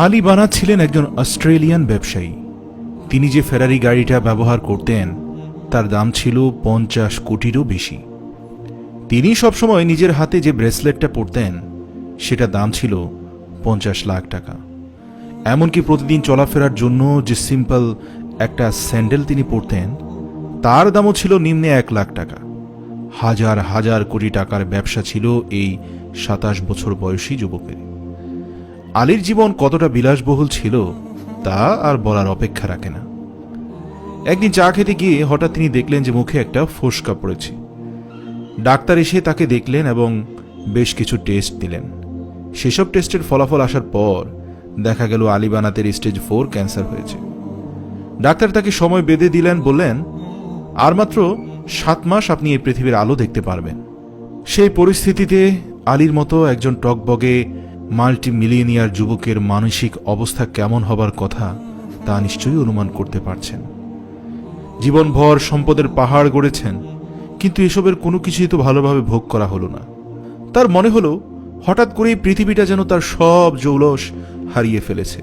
আলী বানাত ছিলেন একজন অস্ট্রেলিয়ান ব্যবসায়ী। তিনি যে ফেরারি গাড়িটা ব্যবহার করতেন তার দাম ছিল 50 কোটিরও বেশি। তিনি সবসময় নিজের হাতে যে ব্রেসলেটটা পরতেন সেটা দাম ছিল 50 লাখ টাকা। এমনকি প্রতিদিন চলাফেরার জন্য যে সিম্পল একটা স্যান্ডেল তিনি পরতেন তার দামও ছিল নিম্নে 1 লাখ টাকা। হাজার হাজার কোটি টাকার ব্যবসা ছিল এই 27 বছর বয়সী যুবকের। আলীর জীবন কতটা বিলাসবহুল ছিল তা আর বলার অপেক্ষা রাখে না। একদিন চা খেতে গিয়ে হঠাৎ তিনি দেখলেন যে মুখে একটা ফোসকা পড়েছে। ডাক্তার এসে তাকে দেখলেন এবং বেশ কিছু টেস্ট দিলেন। সেসব টেস্টের ফলাফল আসার পর দেখা গেল আলী বানাতের স্টেজ 4 ক্যান্সার হয়েছে। ডাক্তার তাকে সময় বেঁধে দিলেন, বললেন আর মাত্র 7 মাস আপনি এই পৃথিবীর আলো দেখতে পারবেন। সেই পরিস্থিতিতে আলীর মতো একজন টকবগে মাল্টি মিলিয়নিয়ার যুবকের মানসিক অবস্থা কেমন হবার কথা তা নিশ্চয়ই অনুমান করতে পারছেন। জীবনভর সম্পদের পাহাড় গড়েছেন, কিন্তু এসবের কোনো কিছুই তো ভালোভাবে ভোগ করা হলো না। তার মনে হলো হঠাৎ করেই পৃথিবীটা যেন তার সব জৌলস হারিয়ে ফেলেছে।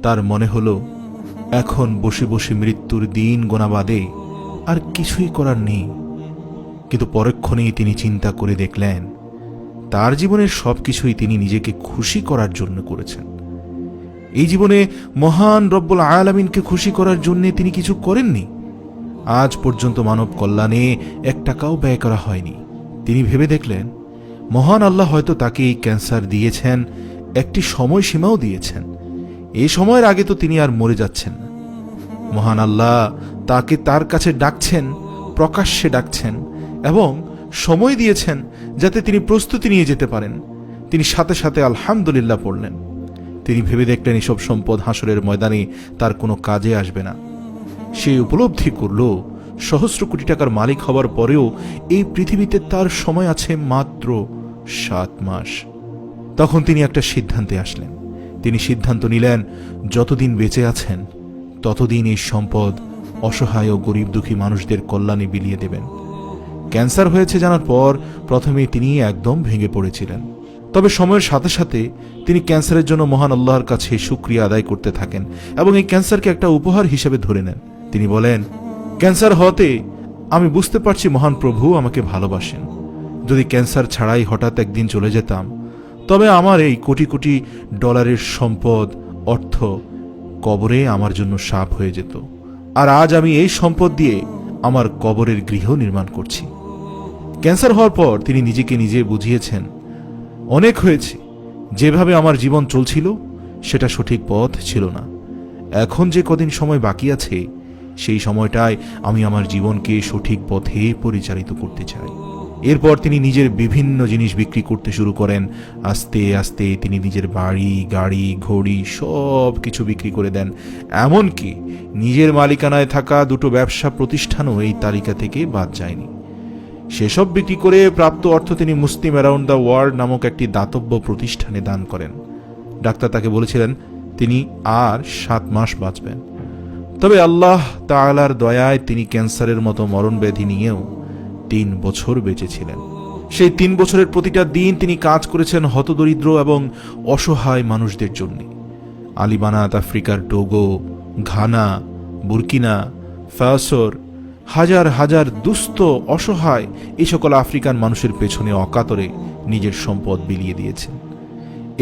তার মনে হলো এখন বসে বসে মৃত্যুর দিন গোনা বাদে আর কিছুই করার নেই। কিন্তু পরক্ষণেই তিনি চিন্তা করে দেখলেন তার জীবনের সবকিছুই তিনি নিজেকে খুশি করার জন্য করেছেন। এই জীবনে মহান রব্বুল আলামিনকে খুশি করার জন্য তিনি কিছু করেননি। আজ পর্যন্ত মানব কল্যাণে 1 টাকাও ব্যয় করা হয়নি। তিনি ভেবে দেখলেন মহান আল্লাহ হয়তো তাকে এই ক্যান্সার দিয়েছেন, একটি সময়সীমাও দিয়েছেন। এই সময়ের আগে তো তিনি আর মরে যাচ্ছেন না। মহান আল্লাহ তাকে তার কাছে ডাকছেন, প্রকাশ্যে ডাকছেন এবং সময় দিয়েছেন যাতে তিনি প্রস্তুতি নিয়ে যেতে পারেন। তিনি সাথে সাথে আলহামদুলিল্লাহ পড়লেন। তিনি ভেবে দেখলেন এসব সম্পদ হাসরের ময়দানে তার কোনো কাজে আসবে না। সে উপলব্ধি করল সহস্র কোটি টাকার মালিক হবার পরেও এই পৃথিবীতে তার সময় আছে মাত্র 7 মাস। তখন তিনি একটা সিদ্ধান্তে আসলেন। তিনি সিদ্ধান্ত নিলেন যতদিন বেঁচে আছেন ততদিন এই সম্পদ অসহায় ও গরিব দুঃখী মানুষদের কল্যাণে বিলিয়ে দেবেন। ক্যান্সার হয়েছে জানার পর প্রথমে তিনি একদম ভেঙে পড়েছিলেন। তবে সময়ের সাথে সাথে তিনি ক্যান্সারের জন্য মহান আল্লাহর কাছে শুকরিয়া আদায় করতে থাকেন এবং এই ক্যান্সারকে একটা উপহার হিসেবে ধরে নেন। তিনি বলেন, ক্যান্সার হতে আমি বুঝতে পারছি মহান প্রভু আমাকে ভালোবাসেন। যদি ক্যান্সার ছাড়াই হঠাৎ একদিন চলে যেতাম তবে আমার এই কোটি কোটি ডলারের সম্পদ, অর্থ কবরে আমার জন্য শাপ হয়ে যেত। আর আজ আমি এই সম্পদ দিয়ে আমার কবরের গৃহ নির্মাণ করছি। ক্যান্সার হওয়ার পর তিনি নিজেকে নিজে বুঝিয়েছেন অনেক হয়েছে, যেভাবে আমার জীবন চলছিল সেটা সঠিক পথ ছিল না। এখন যে কদিন সময় বাকি আছে সেই সময়টায় আমি আমার জীবনকে সঠিক পথে পরিচালিত করতে চাই। এরপর তিনি নিজের বিভিন্ন জিনিস বিক্রি করতে শুরু করেন। আস্তে আস্তে তিনি নিজের বাড়ি, গাড়ি, ঘড়ি সব কিছু বিক্রি করে দেন। এমনকি নিজের মালিকানায় থাকা 2টো ব্যবসা প্রতিষ্ঠানও এই তালিকা থেকে বাদ যায়নি। সেসব বিক্রি করে প্রাপ্ত অর্থ তিনি মুসলিম অ্যারাউন্ড দ্য ওয়ার্ল্ড নামক একটি দাতব্য প্রতিষ্ঠানে দান করেন। ডাক্তার তাকে বলেছিলেন তিনি আর 7 মাস বাঁচবেন। তবে আল্লাহ তাআলার দয়ায় তিনি ক্যান্সারের মতো মরণব্যাধি নিয়েও 3 বছর বেঁচেছিলেন। সেই 3 বছরের প্রতিটা দিন তিনি কাজ করেছেন হতদরিদ্র এবং অসহায় মানুষদের জন্য। আলী বানাত আফ্রিকার টোগো, ঘানা, বুরকিনা ফাসোর হাজার হাজার দুস্থ অসহায় এই সকল আফ্রিকান মানুষের পেছনে অকাতরে নিজের সম্পদ বিলিয়ে দিয়েছেন।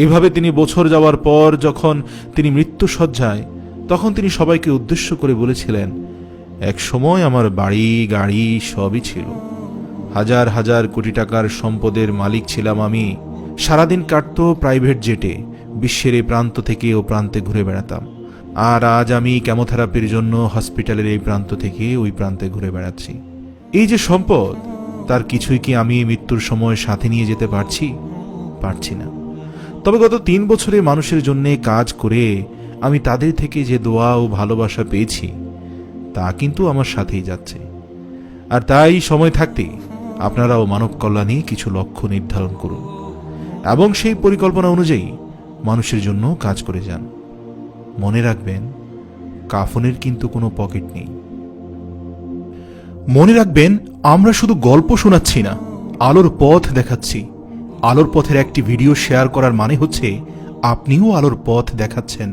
এভাবে তিনি বছর যাওয়ার পর যখন তিনি মৃত্যুশয্যায়, তখন তিনি সবাইকে উদ্দেশ্য করে বলেছিলেন, এক সময় আমার বাড়ি, গাড়ি সবই ছিল। হাজার হাজার কোটি টাকার সম্পদের মালিক ছিলাম আমি। সারাদিন কাটত প্রাইভেট জেটে, বিশ্বের এই প্রান্ত থেকে ও প্রান্তে ঘুরে বেড়াতাম। আর আজ আমি কেমোথেরাপির জন্য হসপিটালের এই প্রান্ত থেকে ওই প্রান্তে ঘুরে বেড়াচ্ছি। এই যে সম্পদ, তার কিছুই কি আমি মৃত্যুর সময় সাথে নিয়ে যেতে পারছি না। তবে গত 3 বছরে মানুষের জন্য কাজ করে আমি তাদের থেকে যে দোয়া ও ভালোবাসা পেয়েছি তা কিন্তু আমার সাথেই যাচ্ছে। আর তাই সময় থাকতে আপনারাও মানব কল্যাণে কিছু লক্ষ্য নির্ধারণ করুন এবং সেই পরিকল্পনা অনুযায়ী মানুষের জন্য কাজ করে যান। মনে রাখবেন, কাফনের কিন্তু কোনো পকেট নেই। মনে রাখবেন, আমরা শুধু গল্প শোনাচ্ছি না, আলোর পথ দেখাচ্ছি। আলোর পথের একটি ভিডিও শেয়ার করার মানে হচ্ছে আপনিও আলোর পথ দেখাচ্ছেন।